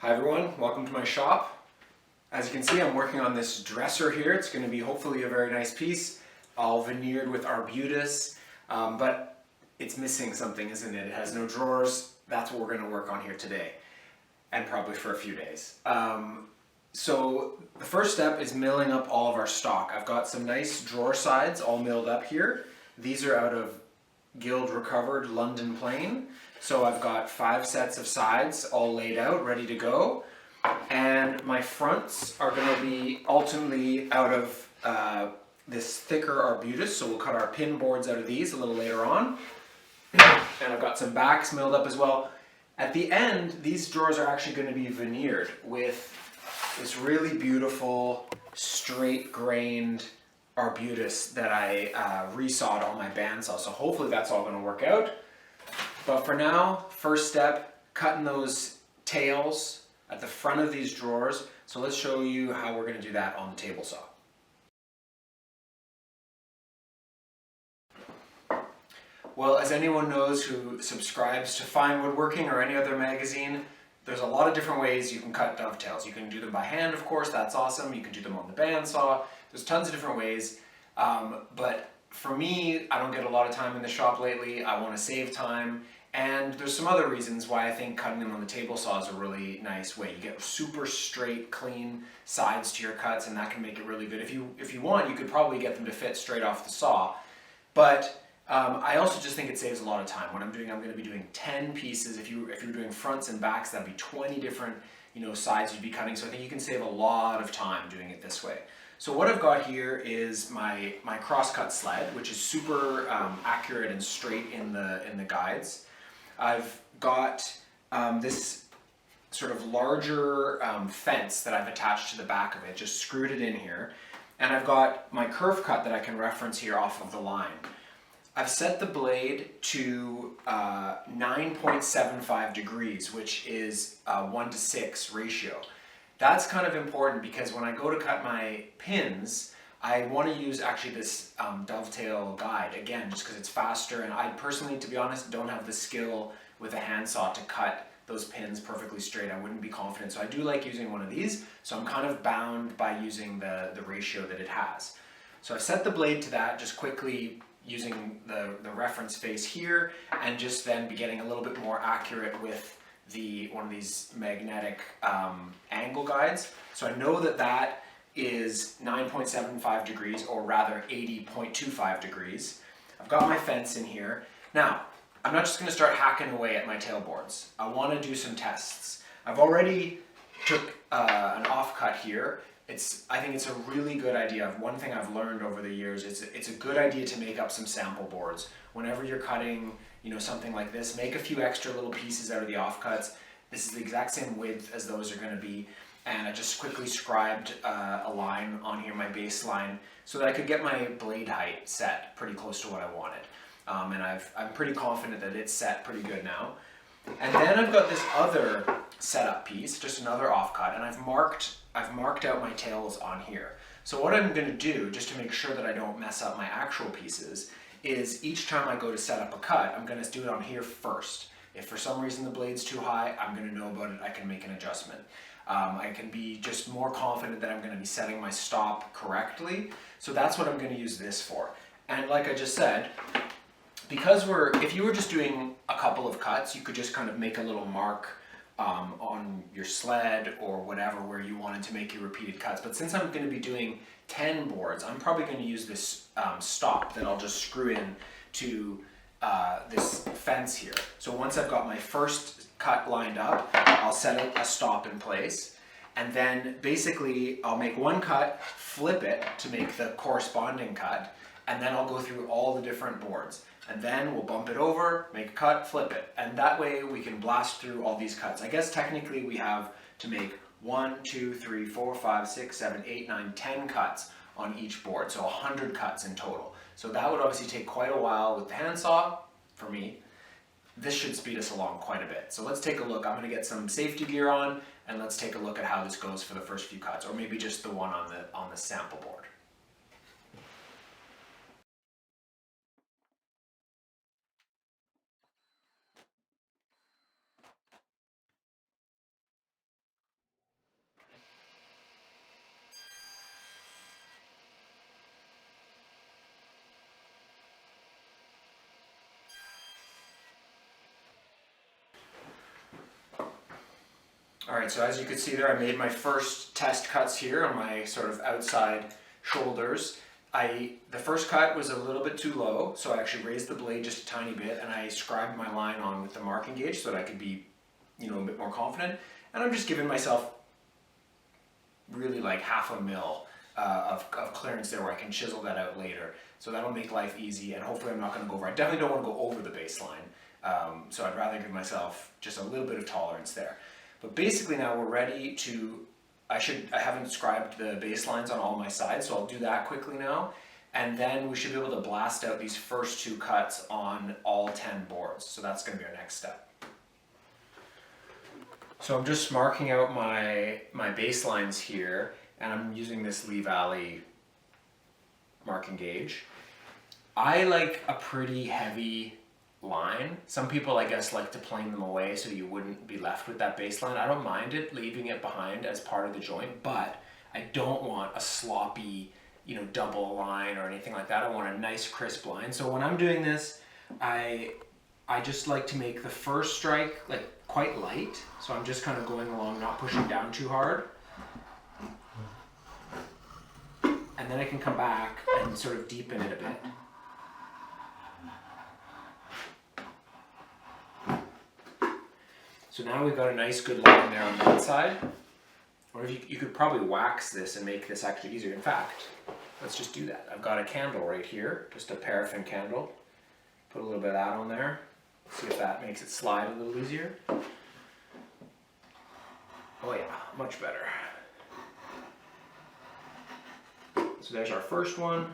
Hi everyone, welcome to my shop. As you can see, I'm working on this dresser here. It's going to be hopefully a very nice piece, all veneered with arbutus, but it's missing something, isn't it? It has no drawers. That's what we're going to work on here today, and probably for a few days. So the first step is milling up all of our stock. I've got some nice drawer sides all milled up here. These are out of Guild Recovered London Plain. So I've got 5 sets of sides all laid out, ready to go. And my fronts are going to be ultimately out of this thicker arbutus. So we'll cut our pin boards out of these a little later on. And I've got some backs milled up as well. At the end, these drawers are actually going to be veneered with this really beautiful, straight-grained arbutus that I resawed on my bandsaw. So hopefully that's all going to work out. But for now, first step, cutting those tails at the front of these drawers. So let's show you how we're going to do that on the table saw. Well, as anyone knows who subscribes to Fine Woodworking or any other magazine, there's a lot of different ways you can cut dovetails. You can do them by hand, of course, that's awesome. You can do them on the bandsaw. There's tons of different ways. But for me, I don't get a lot of time in the shop lately. I want to save time. And there's some other reasons why I think cutting them on the table saw is a really nice way. You get super straight, clean sides to your cuts, and that can make it really good. If you want, you could probably get them to fit straight off the saw. But I also just think it saves a lot of time. What I'm going to be doing 10 pieces. If you were doing fronts and backs, that'd be 20 different sides you'd be cutting. So I think you can save a lot of time doing it this way. So what I've got here is my crosscut sled, which is super accurate and straight in the guides. I've got this sort of larger fence that I've attached to the back of it, just screwed it in here. And I've got my curve cut that I can reference here off of the line. I've set the blade to 9.75 degrees, which is a 1:6 ratio. That's kind of important because when I go to cut my pins, I want to use actually this dovetail guide, again, just because it's faster, and I personally, to be honest, don't have the skill with a handsaw to cut those pins perfectly straight. I wouldn't be confident, so I do like using one of these, so I'm kind of bound by using the ratio that it has. So I've set the blade to that, just quickly using the reference face here, and just then be getting a little bit more accurate with one of these magnetic angle guides. So I know that is 9.75 degrees, or rather 80.25 degrees. I've got my fence in here. Now, I'm not just going to start hacking away at my tailboards. I want to do some tests. I've already took an offcut here. I think it's a really good idea. One thing I've learned over the years is it's a good idea to make up some sample boards. Whenever you're cutting something like this, make a few extra little pieces out of the offcuts. This is the exact same width as those are going to be. And I just quickly scribed a line on here, my baseline, so that I could get my blade height set pretty close to what I wanted. And I'm pretty confident that it's set pretty good now. And then I've got this other setup piece, just another offcut, and I've marked out my tails on here. So what I'm going to do, just to make sure that I don't mess up my actual pieces, is each time I go to set up a cut, I'm going to do it on here first. If for some reason the blade's too high, I'm going to know about it. I can make an adjustment. I can be just more confident that I'm going to be setting my stop correctly. So that's what I'm going to use this for. And like I just said, because if you were just doing a couple of cuts, you could just kind of make a little mark on your sled or whatever where you wanted to make your repeated cuts. But since I'm going to be doing 10 boards, I'm probably going to use this stop that I'll just screw in to this fence here. So once I've got my first cut lined up, I'll set a stop in place, and then basically I'll make one cut, flip it to make the corresponding cut, and then I'll go through all the different boards. And then we'll bump it over, make a cut, flip it. And that way we can blast through all these cuts. I guess technically we have to make 1, 2, 3, 4, 5, 6, 7, 8, 9, 10 cuts on each board. So 100 cuts in total. So that would obviously take quite a while with the handsaw, for me. This should speed us along quite a bit. So let's take a look. I'm going to get some safety gear on, and let's take a look at how this goes for the first few cuts, or maybe just the one on the sample board. All right, so as you can see there, I made my first test cuts here on my sort of outside shoulders. The first cut was a little bit too low, so I actually raised the blade just a tiny bit, and I scribed my line on with the marking gauge so that I could be, a bit more confident. And I'm just giving myself really like 1/2 mil of clearance there where I can chisel that out later. So that'll make life easy, and hopefully I'm not going to go over. I definitely don't want to go over the baseline, so I'd rather give myself just a little bit of tolerance there. But basically now we're ready to, I haven't scribed the baselines on all my sides, so I'll do that quickly now. And then we should be able to blast out these first 2 cuts on all 10 boards. So that's going to be our next step. So I'm just marking out my baselines here, and I'm using this Lee Valley marking gauge. I like a pretty heavy line. Some people, I guess, like to plane them away so you wouldn't be left with that baseline. I don't mind it, leaving it behind as part of the joint, but I don't want a sloppy, double line or anything like that. I want a nice crisp line. So when I'm doing this, I just like to make the first strike like quite light. So I'm just kind of going along, not pushing down too hard. And then I can come back and sort of deepen it a bit. So now we've got a nice good line there on that side. Or if you could probably wax this and make this actually easier. In fact, let's just do that. I've got a candle right here, just a paraffin candle. Put a little bit of that on there. See if that makes it slide a little easier. Oh yeah, much better. So there's our first one.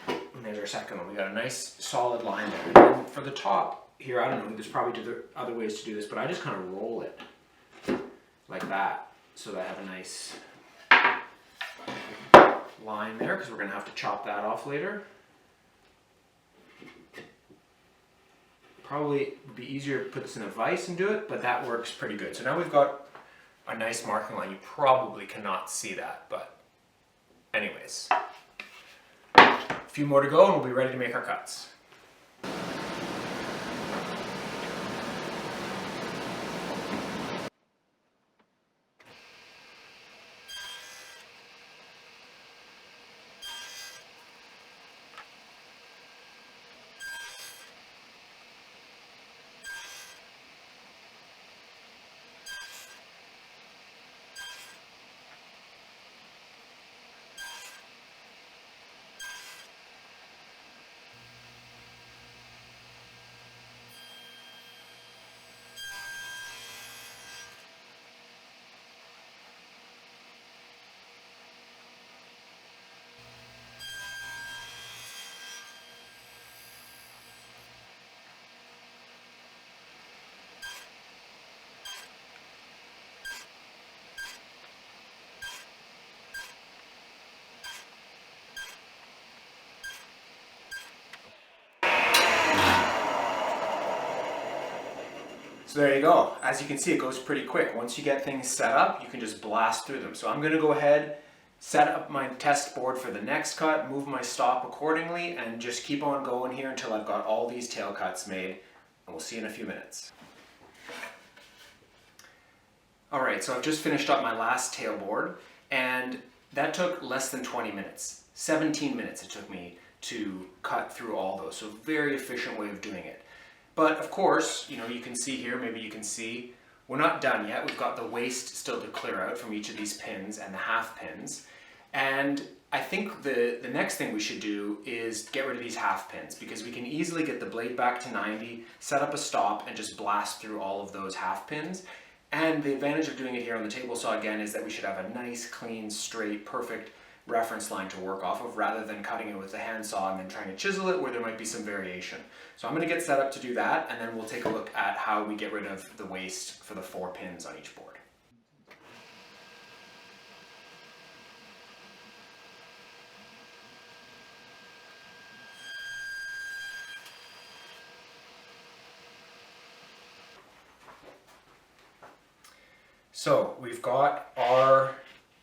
And there's our second one. We got a nice solid line there. And then for the top here, I don't know, there's probably other ways to do this, but I just kind of roll it like that so that I have a nice line there, because we're going to have to chop that off later. Probably would be easier to put this in a vise and do it, but that works pretty good. So now we've got a nice marking line. You probably cannot see that, but anyways. A few more to go and we'll be ready to make our cuts. So there you go. As you can see, it goes pretty quick. Once you get things set up, you can just blast through them. So I'm going to go ahead, set up my test board for the next cut, move my stop accordingly, and just keep on going here until I've got all these tail cuts made. And we'll see you in a few minutes. Alright, so I've just finished up my last tail board, and that took less than 20 minutes. 17 minutes it took me to cut through all those. So very efficient way of doing it. But of course, you can see here, maybe you can see, we're not done yet. We've got the waste still to clear out from each of these pins and the half pins. And I think the next thing we should do is get rid of these half pins, because we can easily get the blade back to 90, set up a stop, and just blast through all of those half pins. And the advantage of doing it here on the table saw again is that we should have a nice, clean, straight, perfect reference line to work off of, rather than cutting it with the handsaw and then trying to chisel it where there might be some variation. So I'm going to get set up to do that, and then we'll take a look at how we get rid of the waste for the 4 pins on each board. So we've got our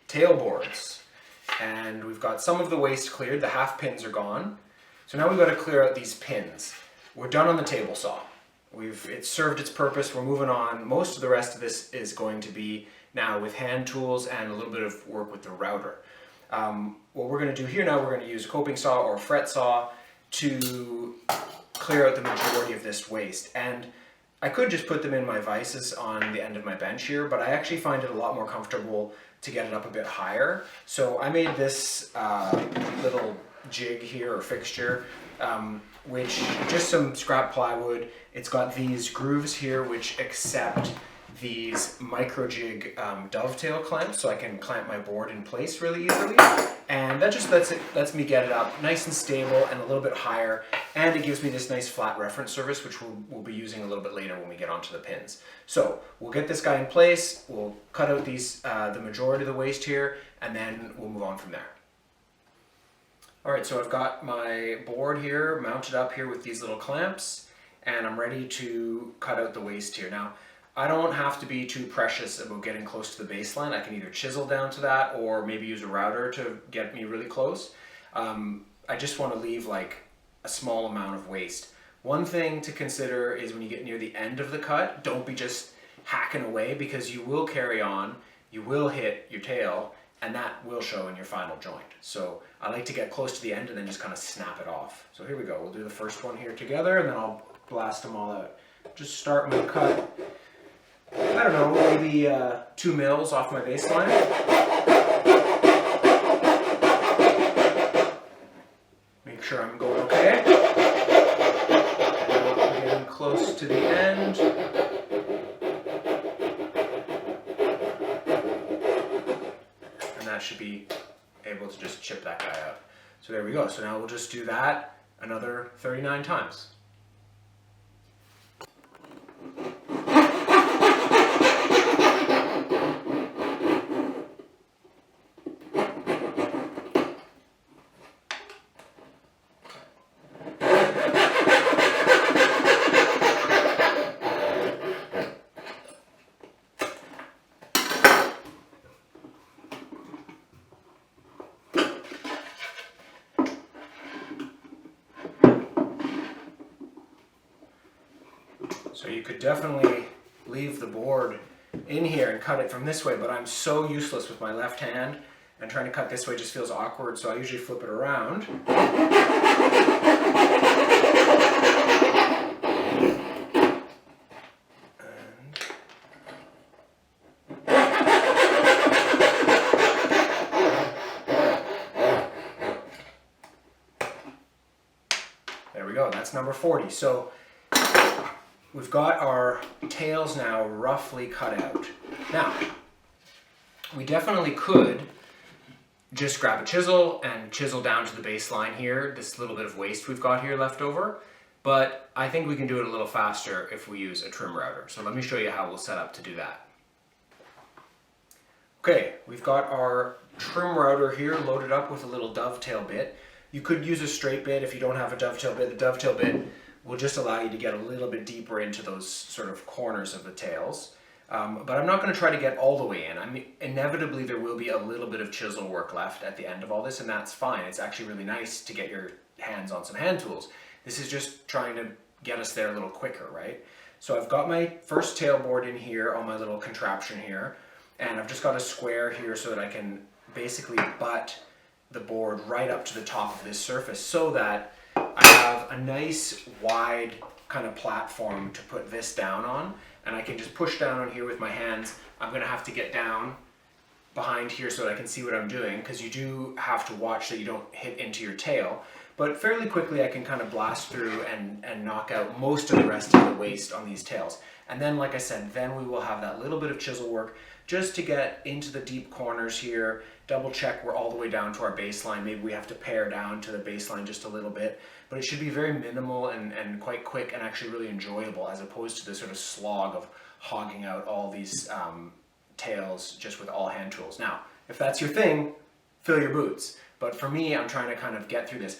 tail boards, and we've got some of the waste cleared. The half pins are gone. So now we've got to clear out these pins. We're done on the table saw. It's served its purpose. We're moving on. Most of the rest of this is going to be now with hand tools and a little bit of work with the router. What we're going to do here now, we're going to use a coping saw or a fret saw to clear out the majority of this waste. And I could just put them in my vices on the end of my bench here, but I actually find it a lot more comfortable to get it up a bit higher. So I made this little jig here or fixture, which just some scrap plywood. It's got these grooves here which accept these micro jig dovetail clamps, so I can clamp my board in place really easily, and that just lets me get it up nice and stable and a little bit higher, and it gives me this nice flat reference surface, which we'll be using a little bit later when we get onto the pins. So we'll get this guy in place, we'll cut out these the majority of the waste here, and then we'll move on from there. Alright, so I've got my board here mounted up here with these little clamps, and I'm ready to cut out the waste here. Now, I don't have to be too precious about getting close to the baseline. I can either chisel down to that or maybe use a router to get me really close. I just want to leave like a small amount of waste. One thing to consider is when you get near the end of the cut, don't be just hacking away, because you will carry on, you will hit your tail, and that will show in your final joint. So I like to get close to the end and then just kind of snap it off. So here we go. We'll do the first one here together, and then I'll blast them all out. Just start my cut, I don't know, maybe 2 mils off my baseline. Make sure I'm going okay. And I'm getting close to the end. And that should be able to just chip that guy out. So there we go. So now we'll just do that another 39 times. So you could definitely leave the board in here and cut it from this way, but I'm so useless with my left hand, and trying to cut this way just feels awkward, so I usually flip it around. There we go, that's number 40. So we've got our tails now roughly cut out. Now, we definitely could just grab a chisel and chisel down to the baseline here, this little bit of waste we've got here left over, but I think we can do it a little faster if we use a trim router. So let me show you how we'll set up to do that. Okay, we've got our trim router here loaded up with a little dovetail bit. You could use a straight bit if you don't have a dovetail bit. The dovetail bit will just allow you to get a little bit deeper into those sort of corners of the tails. But I'm not going to try to get all the way in. I mean, inevitably there will be a little bit of chisel work left at the end of all this, and that's fine. It's actually really nice to get your hands on some hand tools. This is just trying to get us there a little quicker, right? So I've got my first tail board in here on my little contraption here, and I've just got a square here so that I can basically butt the board right up to the top of this surface, so that I have a nice wide kind of platform to put this down on, and I can just push down on here with my hands. I'm going to have to get down behind here so that I can see what I'm doing, because you do have to watch that you don't hit into your tail, but fairly quickly I can kind of blast through and knock out most of the rest of the waste on these tails. And then, like I said, then we will have that little bit of chisel work just to get into the deep corners here, double check we're all the way down to our baseline. Maybe we have to pare down to the baseline just a little bit, but it should be very minimal and quite quick and actually really enjoyable, as opposed to the sort of slog of hogging out all these tails just with all hand tools. Now, if that's your thing, fill your boots. But for me, I'm trying to kind of get through this.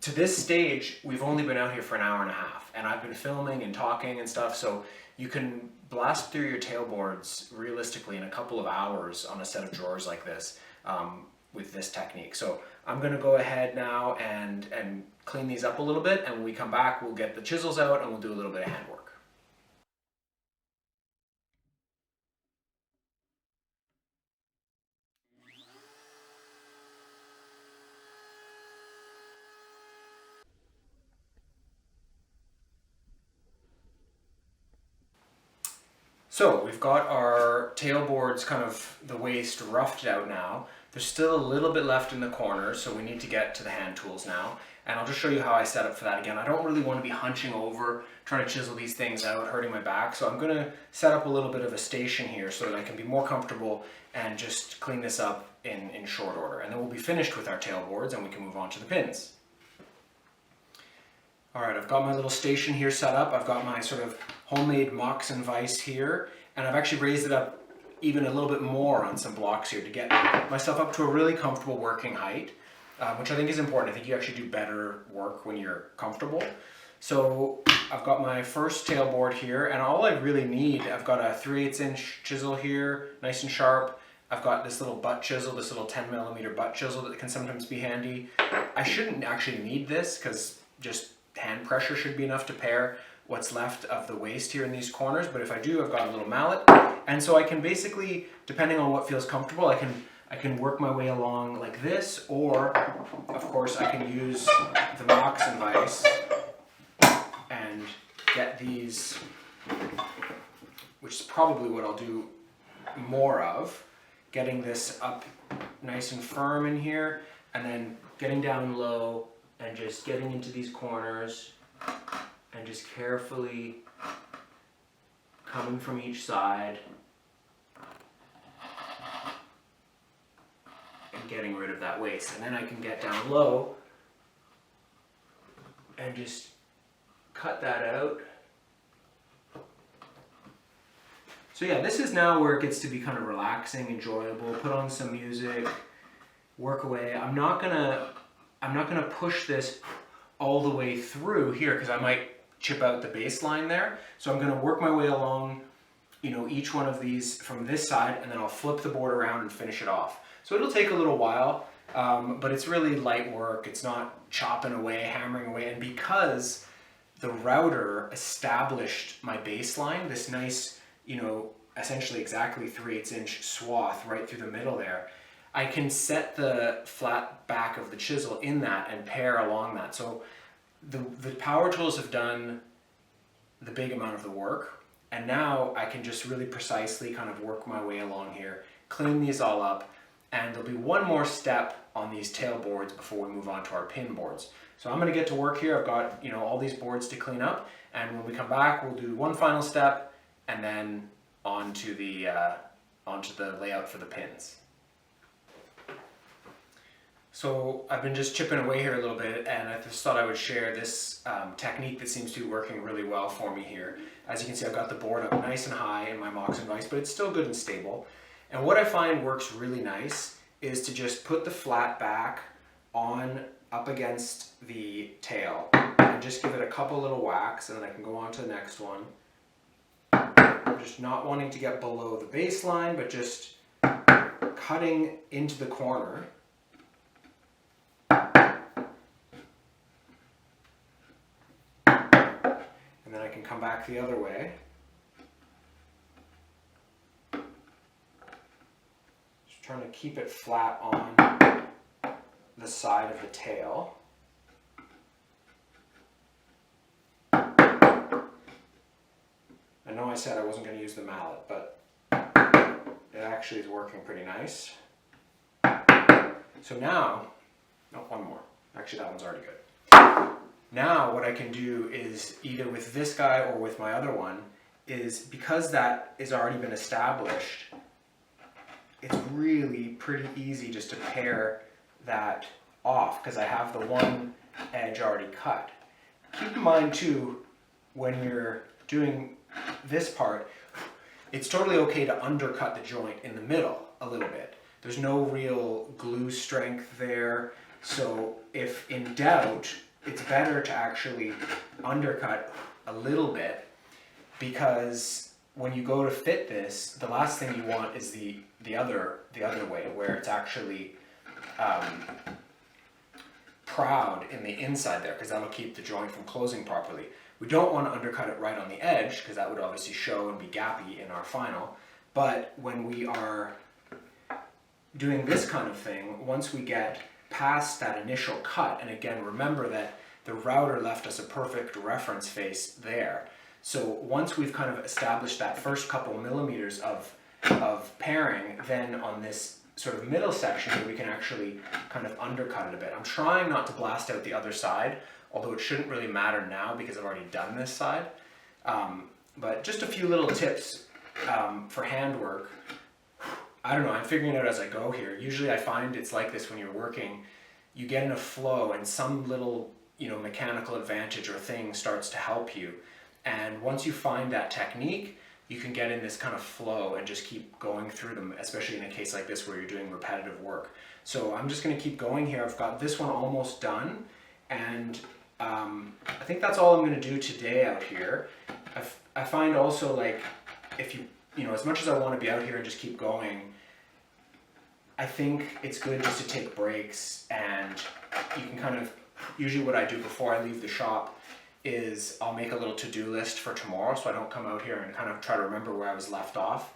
To this stage, we've only been out here for an hour and a half, and I've been filming and talking and stuff, so you can blast through your tailboards realistically in a couple of hours on a set of drawers like this with this technique. So I'm going to go ahead now and clean these up a little bit, and when we come back, we'll get the chisels out and we'll do a little bit of handwork. So we've got our tailboards kind of the waist roughed out now. There's still a little bit left in the corners, so we need to get to the hand tools now. And I'll just show you how I set up for that. Again, I don't really want to be hunching over, trying to chisel these things out, hurting my back. So I'm going to set up a little bit of a station here so that I can be more comfortable and just clean this up in short order. And then we'll be finished with our tailboards and we can move on to the pins. All right, I've got my little station here set up. I've got my sort of homemade moccasin vise here, and I've actually raised it up even a little bit more on some blocks here to get myself up to a really comfortable working height, which I think is important. I think you actually do better work when you're comfortable. So I've got my first tailboard here, and all I really need, I've got a 3/8 inch chisel here, nice and sharp. I've got this little butt chisel, this little 10mm butt chisel that can sometimes be handy. I shouldn't actually need this because just hand pressure should be enough to pare what's left of the waist here in these corners, but if I do, I've got a little mallet, and so I can basically, depending on what feels comfortable, I can work my way along like this, or of course I can use the moccasin vise and get these, which is probably what I'll do more of, getting this up nice and firm in here, and then getting down low and just getting into these corners and just carefully coming from each side and getting rid of that waist. And then I can get down low and just cut that out. So yeah, this is now where it gets to be kind of relaxing, enjoyable. Put on some music, work away. I'm not gonna push this all the way through here because I might chip out the baseline there. So I'm gonna work my way along, each one of these from this side, and then I'll flip the board around and finish it off. So it'll take a little while, but it's really light work. It's not chopping away, hammering away. And because the router established my baseline, this nice, essentially exactly 3/8 inch swath right through the middle there, I can set the flat back of the chisel in that and pare along that. So the power tools have done the big amount of the work, and now I can just really precisely kind of work my way along here, clean these all up, and there'll be one more step on these tail boards before we move on to our pin boards. So I'm gonna get to work here. I've got all these boards to clean up, and when we come back, we'll do one final step, and then onto the layout for the pins. So I've been just chipping away here a little bit, and I just thought I would share this technique that seems to be working really well for me here. As you can see, I've got the board up nice and high in my moccasin vise, but it's still good and stable. And what I find works really nice is to just put the flat back on up against the tail and just give it a couple little whacks, and then I can go on to the next one. I'm just not wanting to get below the baseline, but just cutting into the corner. And then I can come back the other way. Just trying to keep it flat on the side of the tail. I know I said I wasn't going to use the mallet, but it actually is working pretty nice. So now, one more. Actually, that one's already good. Now what I can do is, either with this guy or with my other one, is because that has already been established, it's really pretty easy just to pare that off because I have the one edge already cut. Keep in mind too, when you're doing this part, it's totally okay to undercut the joint in the middle a little bit. There's no real glue strength there, so if in doubt, it's better to actually undercut a little bit, because when you go to fit this, the last thing you want is the other way, where it's actually proud in the inside there, because that'll keep the joint from closing properly. We don't want to undercut it right on the edge, because that would obviously show and be gappy in our final. But when we are doing this kind of thing, once we get past that initial cut, and again, remember that the router left us a perfect reference face there. So once we've kind of established that first couple millimeters of pairing, then on this sort of middle section here, we can actually kind of undercut it a bit. I'm trying not to blast out the other side, although it shouldn't really matter now because I've already done this side. But just a few little tips for handwork. I don't know, I'm figuring it out as I go here. Usually I find it's like this when you're working. You get in a flow and some little, mechanical advantage or thing starts to help you. And once you find that technique, you can get in this kind of flow and just keep going through them, especially in a case like this where you're doing repetitive work. So I'm just going to keep going here. I've got this one almost done, and I think that's all I'm going to do today out here. I find also, like, if as much as I want to be out here and just keep going, I think it's good just to take breaks, and you can kind of, usually what I do before I leave the shop is I'll make a little to-do list for tomorrow so I don't come out here and kind of try to remember where I was left off.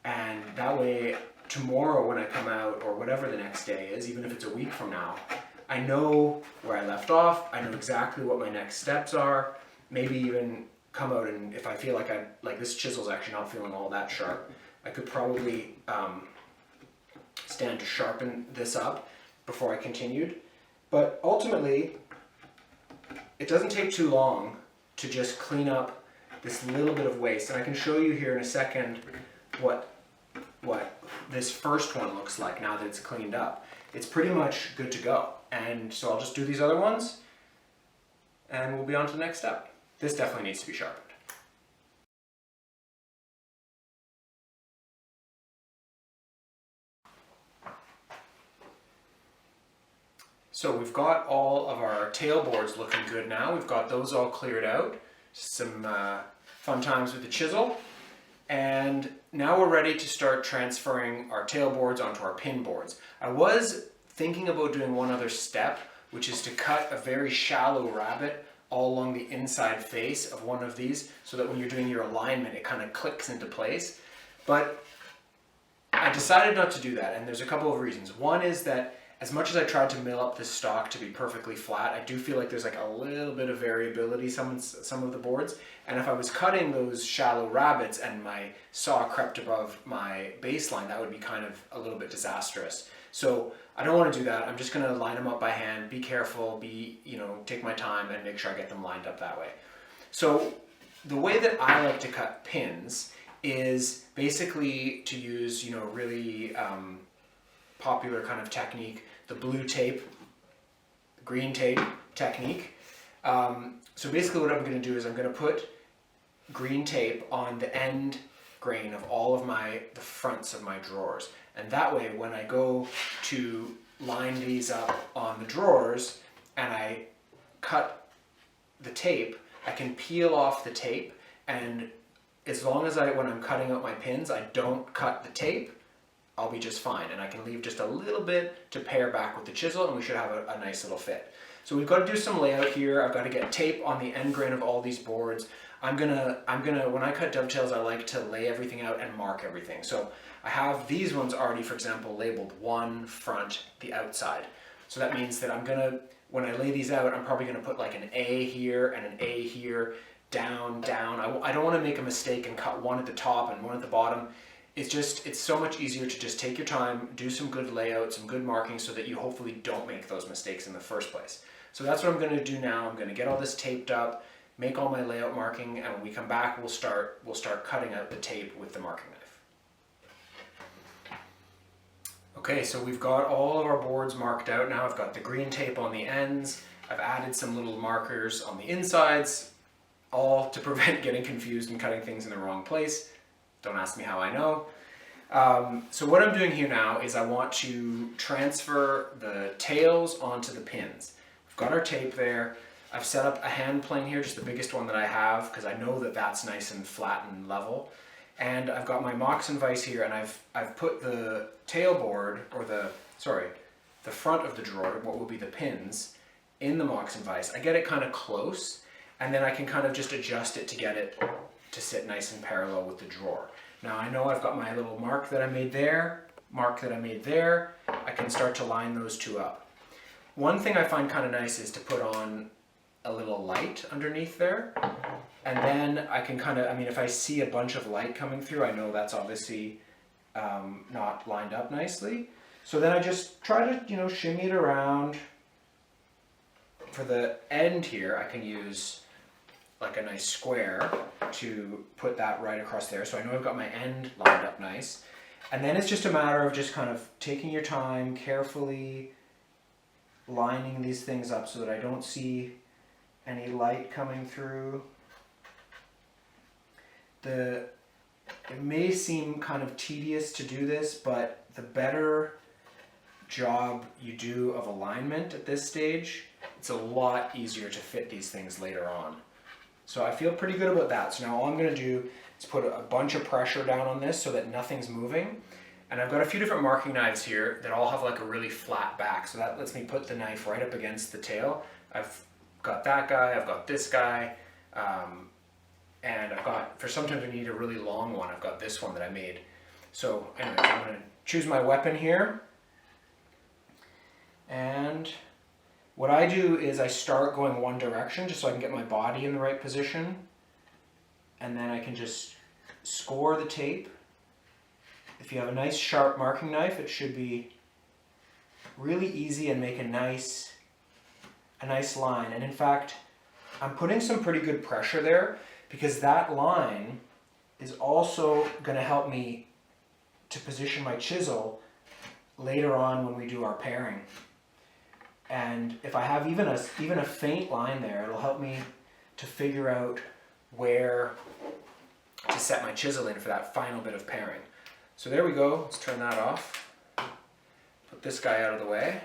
And that way, tomorrow when I come out, or whatever the next day is, even if it's a week from now, I know where I left off, I know exactly what my next steps are, maybe even come out and if I feel like this chisel's actually not feeling all that sharp, I could probably stand to sharpen this up before I continued. But ultimately, it doesn't take too long to just clean up this little bit of waste. And I can show you here in a second what this first one looks like now that it's cleaned up. It's pretty much good to go. And so I'll just do these other ones and we'll be on to the next step. This definitely needs to be sharpened. So we've got all of our tailboards looking good now. We've got those all cleared out. Some fun times with the chisel. And now we're ready to start transferring our tailboards onto our pin boards. I was thinking about doing one other step, which is to cut a very shallow rabbet all along the inside face of one of these so that when you're doing your alignment, it kind of clicks into place. But I decided not to do that, and there's a couple of reasons. One is that as much as I tried to mill up this stock to be perfectly flat, I do feel like there's like a little bit of variability some of the boards. And if I was cutting those shallow rabbets and my saw crept above my baseline, that would be kind of a little bit disastrous. So I don't want to do that. I'm just going to line them up by hand, be careful, take my time and make sure I get them lined up that way. So the way that I like to cut pins is basically to use, really popular kind of technique, the blue tape, green tape technique. So basically what I'm going to do is I'm going to put green tape on the end grain of all of the fronts of my drawers. And that way when I go to line these up on the drawers and I cut the tape, I can peel off the tape, and as long as when I'm cutting out my pins, I don't cut the tape, I'll be just fine, and I can leave just a little bit to pair back with the chisel and we should have a nice little fit. So we've got to do some layout here. I've got to get tape on the end grain of all these boards. I'm gonna when I cut dovetails, I like to lay everything out and mark everything. So I have these ones already, for example, labeled one front, the outside. So that means that when I lay these out, I'm probably gonna put like an A here and an A here, down, down. I don't want to make a mistake and cut one at the top and one at the bottom. It's so much easier to just take your time, do some good layout, some good marking so that you hopefully don't make those mistakes in the first place. So that's what I'm going to do now. I'm going to get all this taped up, make all my layout marking, and when we come back, we'll start cutting out the tape with the marking knife. Okay, so we've got all of our boards marked out now. I've got the green tape on the ends. I've added some little markers on the insides, all to prevent getting confused and cutting things in the wrong place. Don't ask me how I know. So what I'm doing here now is I want to transfer the tails onto the pins. We've got our tape there. I've set up a hand plane here, just the biggest one that I have, because I know that that's nice and flat and level. And I've got my moccasin vise here, and I've put the tailboard, or the front of the drawer, what will be the pins, in the moccasin vise. I get it kind of close, and then I can kind of just adjust it to get it to sit nice and parallel with the drawer. Now I know I've got my little mark that I made there, I can start to line those two up. One thing I find kind of nice is to put on a little light underneath there. And then I can kind of, I mean, if I see a bunch of light coming through, I know that's obviously not lined up nicely. So then I just try to, you know, shimmy it around. For the end here, I can use like a nice square to put that right across there. So I know I've got my end lined up nice. And then it's just a matter of just kind of taking your time, carefully lining these things up so that I don't see any light coming through. It may seem kind of tedious to do this, but the better job you do of alignment at this stage, it's a lot easier to fit these things later on. So I feel pretty good about that. So now all I'm going to do is put a bunch of pressure down on this so that nothing's moving. And I've got a few different marking knives here that all have like a really flat back. So that lets me put the knife right up against the tail. I've got that guy, I've got this guy, and I've got, for sometimes I need a really long one, I've got this one that I made. So anyways, I'm going to choose my weapon here. And what I do is I start going one direction just so I can get my body in the right position. And then I can just score the tape. If you have a nice sharp marking knife, it should be really easy and make a nice line. And in fact, I'm putting some pretty good pressure there because that line is also going to help me to position my chisel later on when we do our pairing. And if I have even a faint line there, it'll help me to figure out where to set my chisel in for that final bit of pairing. So there we go. Let's turn that off. Put this guy out of the way.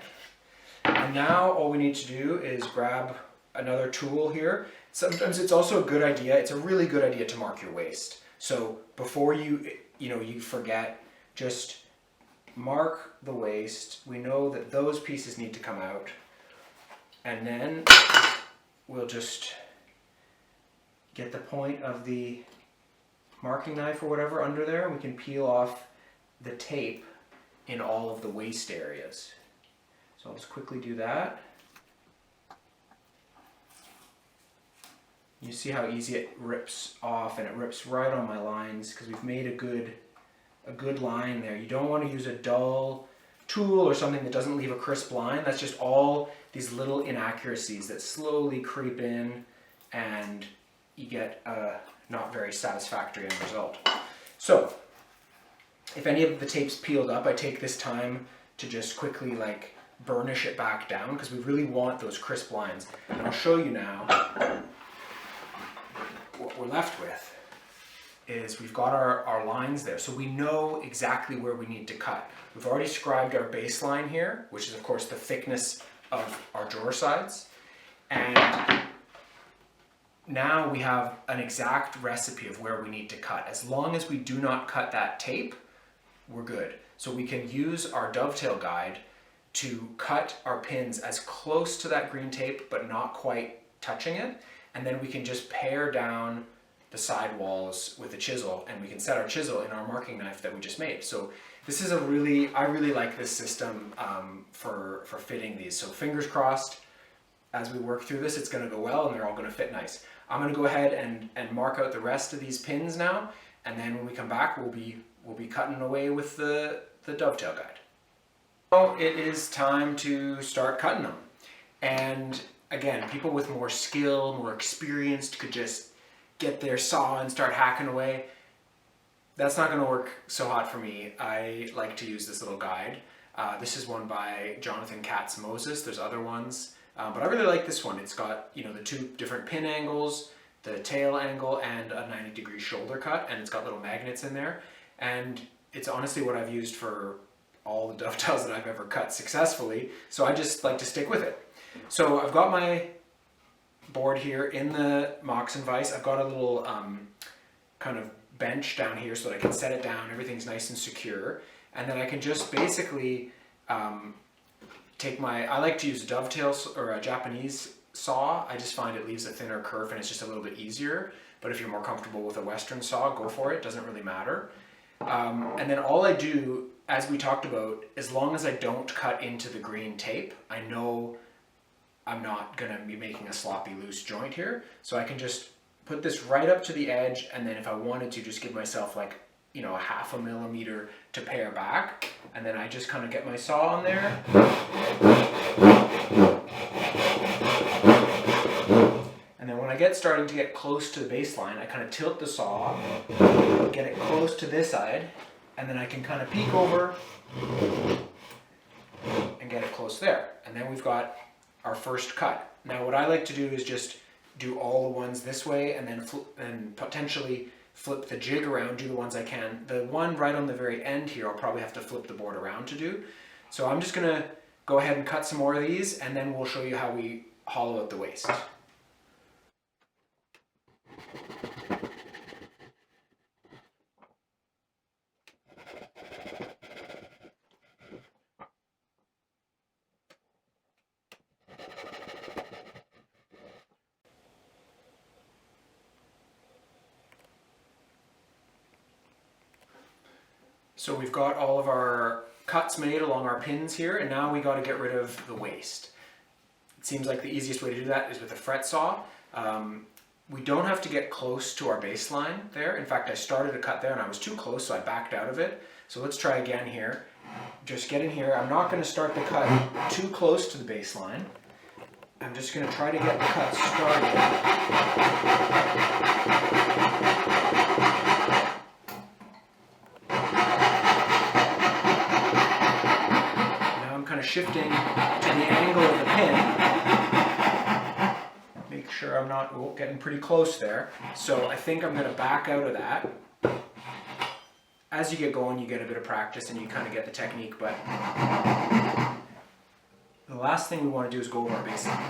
And now all we need to do is grab another tool here. Sometimes it's also a good idea, it's a really good idea to mark your waist. So before you forget, just mark the waist. We know that those pieces need to come out. And then we'll just get the point of the marking knife or whatever under there. We can peel off the tape in all of the waist areas. So I'll just quickly do that. You see how easy it rips off, and it rips right on my lines because we've made a good line there. You don't want to use a dull tool or something that doesn't leave a crisp line. That's just all these little inaccuracies that slowly creep in, and you get a not very satisfactory end result. So if any of the tape's peeled up, I take this time to just quickly like burnish it back down because we really want those crisp lines. And I'll show you now what we're left with is we've got our lines there. So we know exactly where we need to cut. We've already scribed our baseline here, which is of course the thickness of our drawer sides. And now we have an exact recipe of where we need to cut. As long as we do not cut that tape, we're good. So we can use our dovetail guide to cut our pins as close to that green tape, but not quite touching it. And then we can just pare down the side walls with a chisel, and we can set our chisel in our marking knife that we just made. So this is I really like this system for fitting these. So fingers crossed, as we work through this, it's gonna go well and they're all gonna fit nice. I'm gonna go ahead and mark out the rest of these pins now, and then when we come back, we'll be cutting away with the dovetail guide. So it is time to start cutting them. And again, people with more skill, more experienced could just get their saw and start hacking away. That's not gonna work so hot for me. I like to use this little guide. This is one by Jonathan Katz-Moses. There's other ones, but I really like this one. It's got, the two different pin angles, the tail angle, and a 90-degree shoulder cut, and it's got little magnets in there. And it's honestly what I've used for all the dovetails that I've ever cut successfully, so I just like to stick with it. So I've got my board here in the Moxon vise. I've got a little kind of bench down here so that I can set it down. Everything's nice and secure. And then I can just basically I like to use a dovetail or a Japanese saw. I just find it leaves a thinner kerf and it's just a little bit easier. But if you're more comfortable with a Western saw, go for it. Doesn't really matter. And then all I do, as we talked about, as long as I don't cut into the green tape, I know I'm not gonna be making a sloppy loose joint here. So I can just put this right up to the edge, and then if I wanted to, just give myself like, you know, a 1/2 millimeter to pare back, and then I just kind of get my saw on there. And then when I get starting to get close to the baseline, I kind of tilt the saw, get it close to this side, and then I can kind of peek over and get it close there. And then we've got our first cut. Now what I like to do is just do all the ones this way, and then potentially flip the jig around, do the ones I can. The one right on the very end here, I'll probably have to flip the board around to do. So I'm just gonna go ahead and cut some more of these, and then we'll show you how we hollow out the waist. So we've got all of our cuts made along our pins here, and now we got to get rid of the waist. It seems like the easiest way to do that is with a fret saw. We don't have to get close to our baseline there. In fact, I started a cut there and I was too close, so I backed out of it. So let's try again here. Just get in here. I'm not going to start the cut too close to the baseline. I'm just going to try to get the cut started. Shifting to the angle of the pin. Make sure I'm not getting pretty close there. So I think I'm going to back out of that. As you get going, you get a bit of practice and you kind of get the technique, but the last thing we want to do is go over our baseline.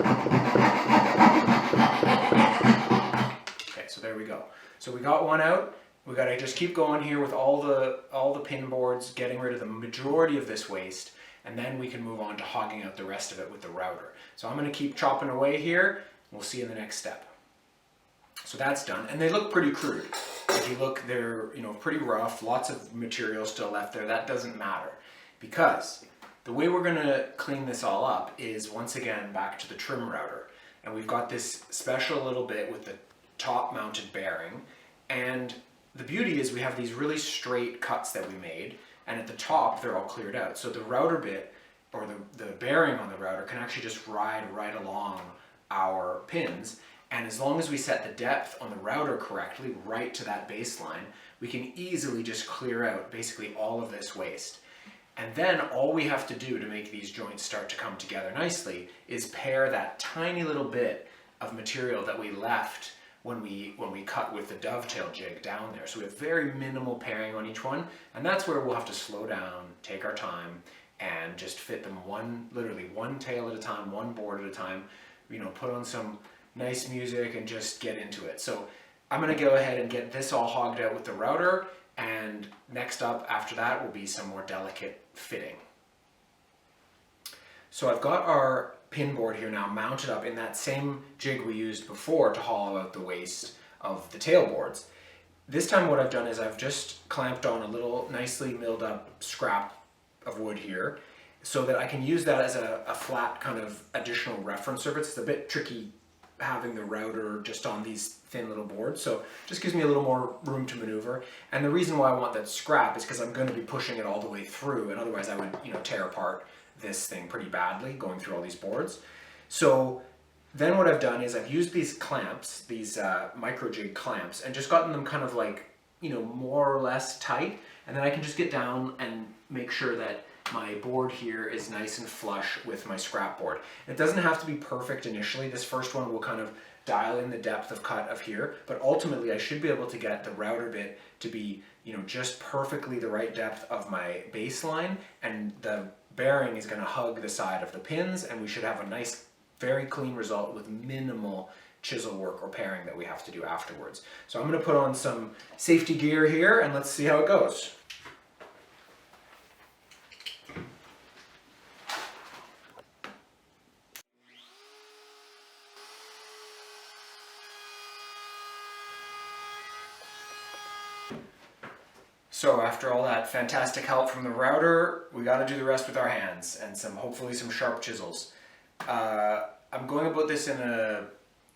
Okay, so there we go. So we got one out. We got to just keep going here with all the pin boards, getting rid of the majority of this waist. And then we can move on to hogging out the rest of it with the router. So I'm going to keep chopping away here. We'll see in the next step. So that's done, and they look pretty crude. If you look, they're pretty rough, lots of material still left there. That doesn't matter, because the way we're going to clean this all up is once again back to the trim router. And we've got this special little bit with the top mounted bearing, and the beauty is we have these really straight cuts that we made. And at the top, they're all cleared out. So the router bit, or the bearing on the router, can actually just ride right along our pins. And as long as we set the depth on the router correctly, right to that baseline, we can easily just clear out basically all of this waste. And then all we have to do to make these joints start to come together nicely is pair that tiny little bit of material that we left when we cut with the dovetail jig down there. So we have very minimal pairing on each one, and that's where we'll have to slow down, take our time, and just fit them literally one tail at a time, one board at a time, put on some nice music and just get into it. So I'm gonna go ahead and get this all hogged out with the router, and next up after that will be some more delicate fitting. So I've got our pin board here now mounted up in that same jig we used before to hollow out the waist of the tail boards. This time what I've done is I've just clamped on a little nicely milled up scrap of wood here so that I can use that as a flat kind of additional reference surface. It's a bit tricky having the router just on these thin little boards, so just gives me a little more room to maneuver. And the reason why I want that scrap is because I'm going to be pushing it all the way through, and otherwise I would tear apart this thing pretty badly going through all these boards. So then what I've done is I've used these clamps, these micro jig clamps, and just gotten them kind of like more or less tight, and then I can just get down and make sure that my board here is nice and flush with my scrap board. It doesn't have to be perfect initially. This first one will kind of dial in the depth of cut of here, but ultimately I should be able to get the router bit to be just perfectly the right depth of my baseline, and the bearing is going to hug the side of the pins, and we should have a nice, very clean result with minimal chisel work or pairing that we have to do afterwards. So I'm going to put on some safety gear here, and let's see how it goes. So after all that fantastic help from the router, we got to do the rest with our hands and hopefully some sharp chisels. I'm going about this in a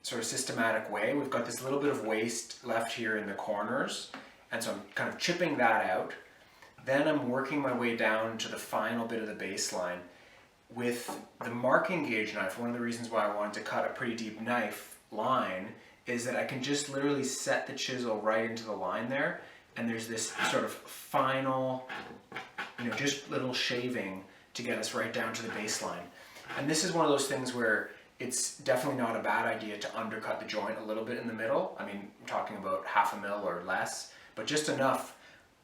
sort of systematic way. We've got this little bit of waste left here in the corners, and so I'm kind of chipping that out. Then I'm working my way down to the final bit of the baseline. With the marking gauge knife, one of the reasons why I wanted to cut a pretty deep knife line is that I can just literally set the chisel right into the line there, and there's this sort of final, just little shaving to get us right down to the baseline. And this is one of those things where it's definitely not a bad idea to undercut the joint a little bit in the middle. I mean, I'm talking about 1/2 mil or less, but just enough.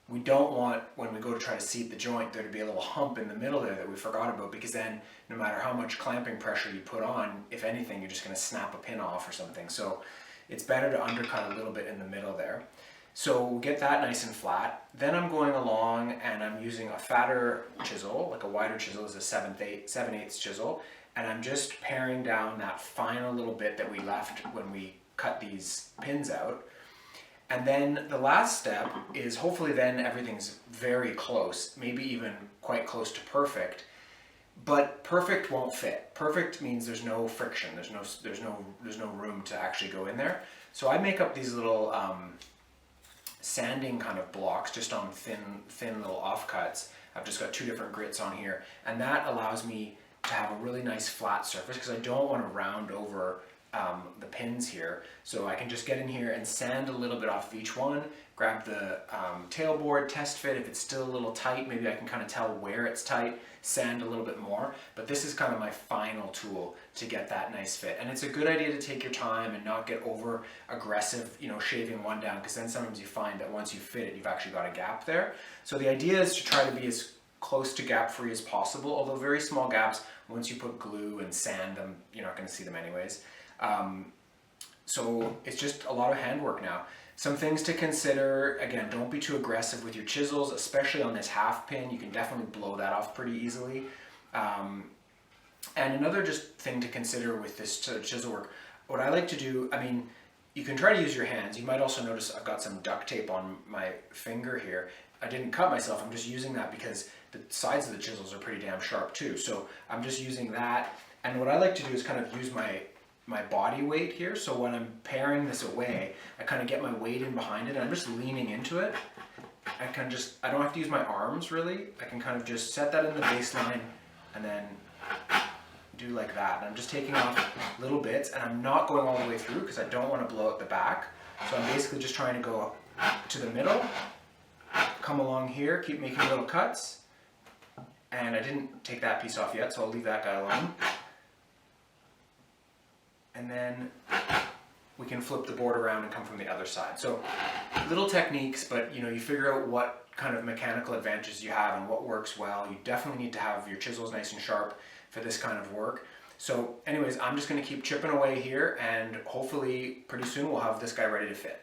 We don't want, when we go to try to seat the joint, there to be a little hump in the middle there that we forgot about, because then no matter how much clamping pressure you put on, if anything, you're just going to snap a pin off or something. So it's better to undercut a little bit in the middle there. So we'll get that nice and flat. Then I'm going along and I'm using a fatter chisel, like a wider chisel is a 7/8 chisel, and I'm just paring down that final little bit that we left when we cut these pins out. And then the last step is, hopefully then everything's very close, maybe even quite close to perfect. But perfect won't fit. Perfect means there's no friction. There's no room to actually go in there. So I make up these little sanding kind of blocks just on thin little offcuts. I've just got 2 different grits on here, and that allows me to have a really nice flat surface, because I don't want to round over the pins here. So I can just get in here and sand a little bit off of each one, grab the tailboard, test fit. If it's still a little tight, maybe I can kind of tell where it's tight, sand a little bit more. But this is kind of my final tool to get that nice fit. And it's a good idea to take your time and not get over aggressive, shaving one down, because then sometimes you find that once you fit it, you've actually got a gap there. So the idea is to try to be as close to gap free as possible, although very small gaps, once you put glue and sand them, you're not going to see them anyways. So it's just a lot of handwork now. Some things to consider: again, don't be too aggressive with your chisels, especially on this half pin. You can definitely blow that off pretty easily. And another just thing to consider with this chisel work, what I like to do, you can try to use your hands. You might also notice I've got some duct tape on my finger here. I didn't cut myself, I'm just using that because the sides of the chisels are pretty damn sharp too. So I'm just using that. And what I like to do is kind of use my body weight here. So when I'm paring this away, I kind of get my weight in behind it, and I'm just leaning into it. I don't have to use my arms really. I can kind of just set that in the baseline and then do like that. And I'm just taking off little bits, and I'm not going all the way through because I don't want to blow out the back. So I'm basically just trying to go to the middle, come along here, keep making little cuts. And I didn't take that piece off yet, so I'll leave that guy alone. And then we can flip the board around and come from the other side. So little techniques, but you figure out what kind of mechanical advantages you have and what works well. You definitely need to have your chisels nice and sharp for this kind of work. So anyways, I'm just going to keep chipping away here, and hopefully pretty soon we'll have this guy ready to fit.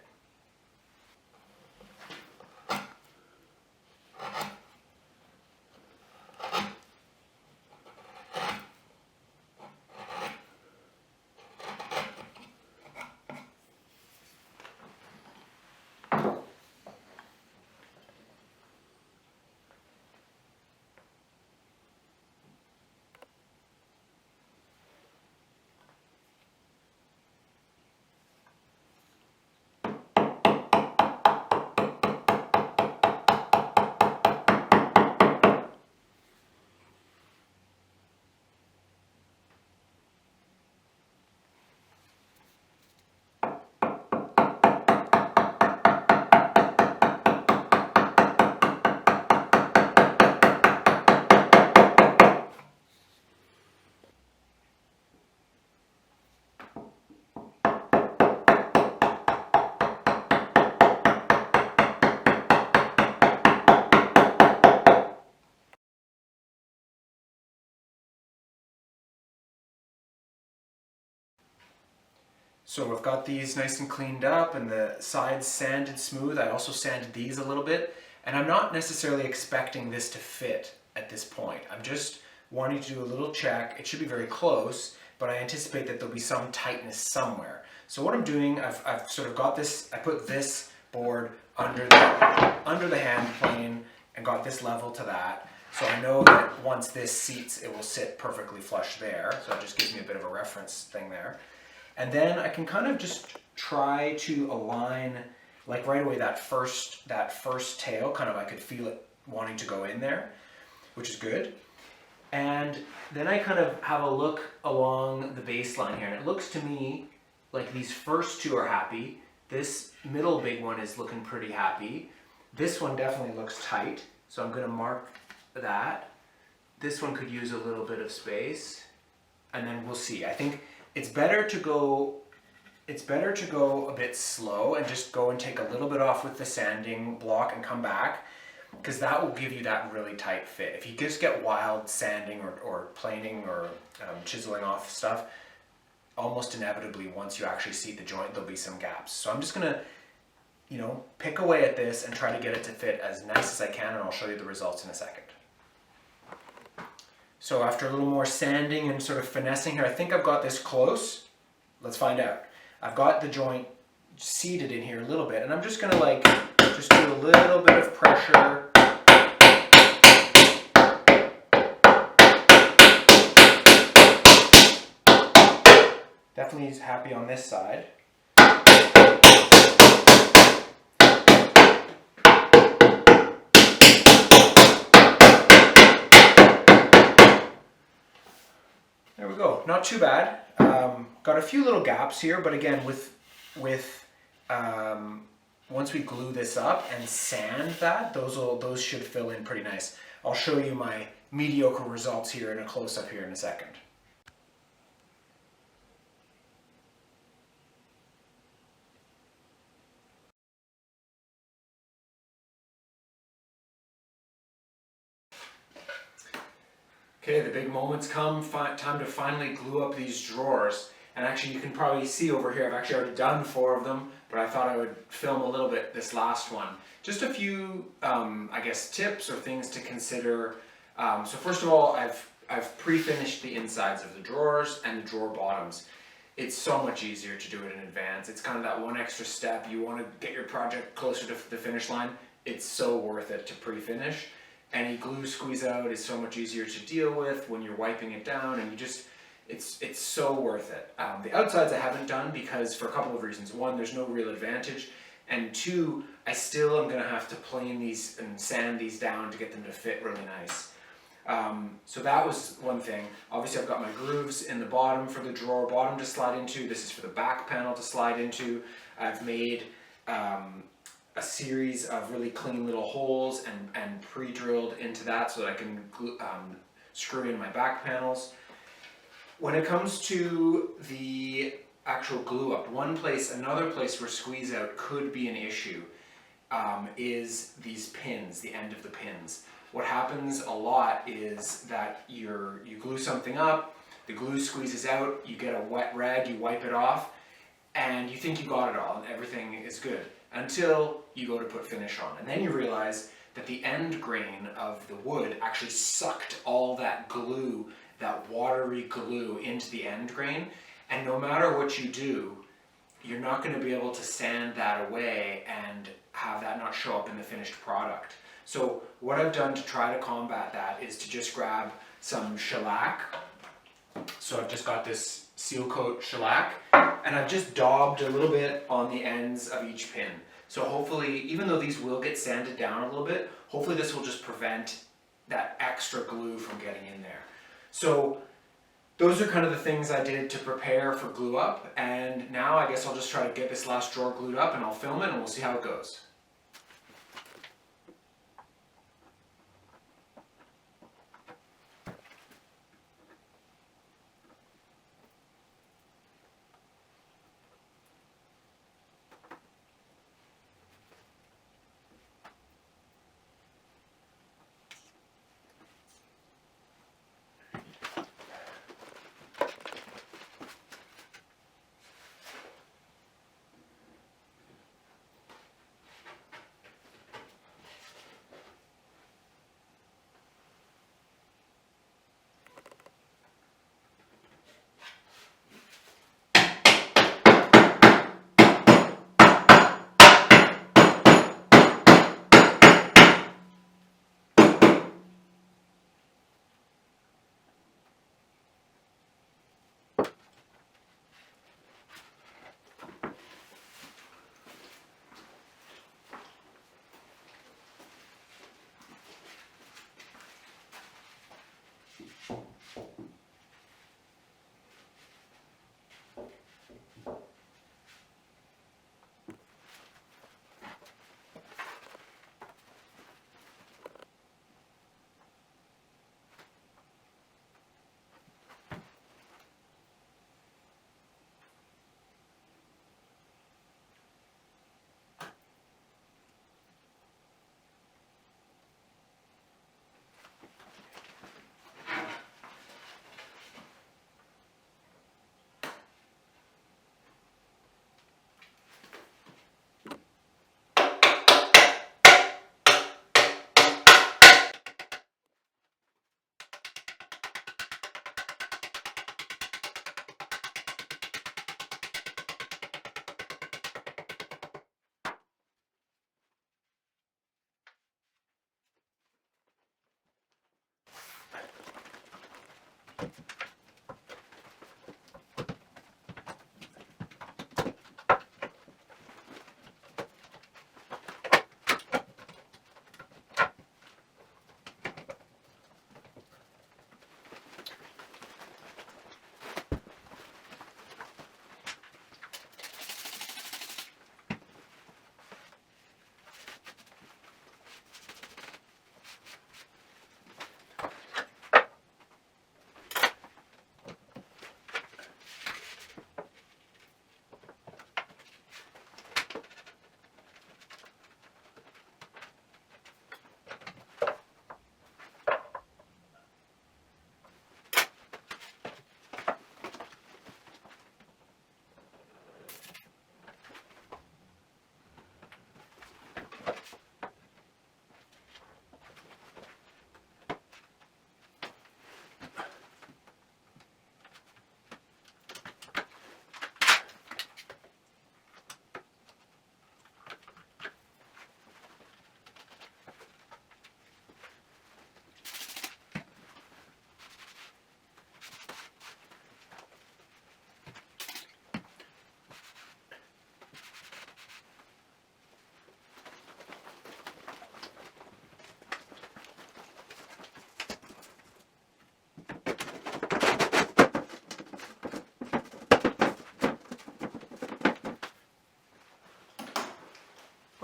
So I've got these nice and cleaned up and the sides sanded smooth. I also sanded these a little bit, and I'm not necessarily expecting this to fit at this point. I'm just wanting to do a little check. It should be very close, but I anticipate that there'll be some tightness somewhere. So what I'm doing, I've sort of got this, I put this board under the hand plane and got this level to that. So I know that once this seats, it will sit perfectly flush there. So it just gives me a bit of a reference thing there. And then I can kind of just try to align, like right away, that first tail, kind of I could feel it wanting to go in there, which is good. And then I kind of have a look along the baseline here, and it looks to me like these first two are happy. This middle big one is looking pretty happy. This one definitely looks tight, so I'm going to mark that. This one could use a little bit of space, and then we'll see. I think it's better to go a bit slow and just go and take a little bit off with the sanding block and come back, because that will give you that really tight fit. If you just get wild sanding or planing or chiseling off stuff, almost inevitably once you actually seat the joint, there'll be some gaps. So I'm just gonna, pick away at this and try to get it to fit as nice as I can, and I'll show you the results in a second. So after a little more sanding and sort of finessing here, I think I've got this close. Let's find out. I've got the joint seated in here a little bit, and I'm just gonna just do a little bit of pressure. Definitely is happy on this side. There we go. Not too bad. Got a few little gaps here, but again, once we glue this up and sand that, those should fill in pretty nice. I'll show you my mediocre results here in a close-up here in a second. Okay, the big moments come, time to finally glue up these drawers. And actually you can probably see over here, I've actually already done 4 of them, but I thought I would film a little bit this last one. Just a few, I guess, tips or things to consider. So first of all, I've pre-finished the insides of the drawers and the drawer bottoms. It's so much easier to do it in advance. It's kind of that one extra step. You want to get your project closer to the finish line. It's so worth it to pre-finish. Any glue squeeze out is so much easier to deal with when you're wiping it down, and it's so worth it. The outsides I haven't done because for a couple of reasons. One, there's no real advantage, and 2, I still am going to have to plane these and sand these down to get them to fit really nice. So that was one thing. Obviously I've got my grooves in the bottom for the drawer bottom to slide into. This is for the back panel to slide into. I've made a series of really clean little holes and pre-drilled into that so that I can screw in my back panels. When it comes to the actual glue up, another place where squeeze out could be an issue is these pins, the end of the pins. What happens a lot is that you glue something up, the glue squeezes out, you get a wet rag, you wipe it off, and you think you got it all and everything is good until you go to put finish on. And then you realize that the end grain of the wood actually sucked all that glue, that watery glue, into the end grain, and no matter what you do, you're not going to be able to sand that away and have that not show up in the finished product. So what I've done to try to combat that is to just grab some shellac. So I've just got this seal coat shellac, and I've just daubed a little bit on the ends of each pin. So hopefully, even though these will get sanded down a little bit, hopefully this will just prevent that extra glue from getting in there. So those are kind of the things I did to prepare for glue up, and now I guess I'll just try to get this last drawer glued up and I'll film it and we'll see how it goes.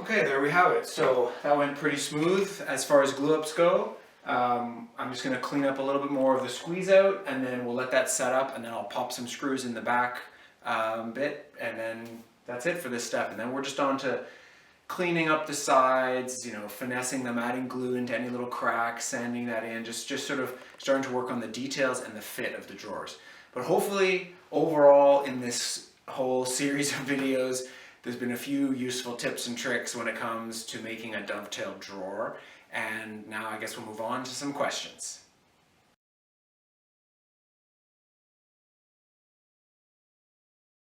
Okay, there we have it. So that went pretty smooth as far as glue ups go. I'm just going to clean up a little bit more of the squeeze out, and then we'll let that set up, and then I'll pop some screws in the back bit, and then that's it for this step. And then we're just on to cleaning up the sides, you know, finessing them, adding glue into any little cracks, sanding that in, just sort of starting to work on the details and the fit of the drawers. But hopefully, overall, in this whole series of videos, there's been a few useful tips and tricks when it comes to making a dovetailed drawer. And now I guess we'll move on to some questions.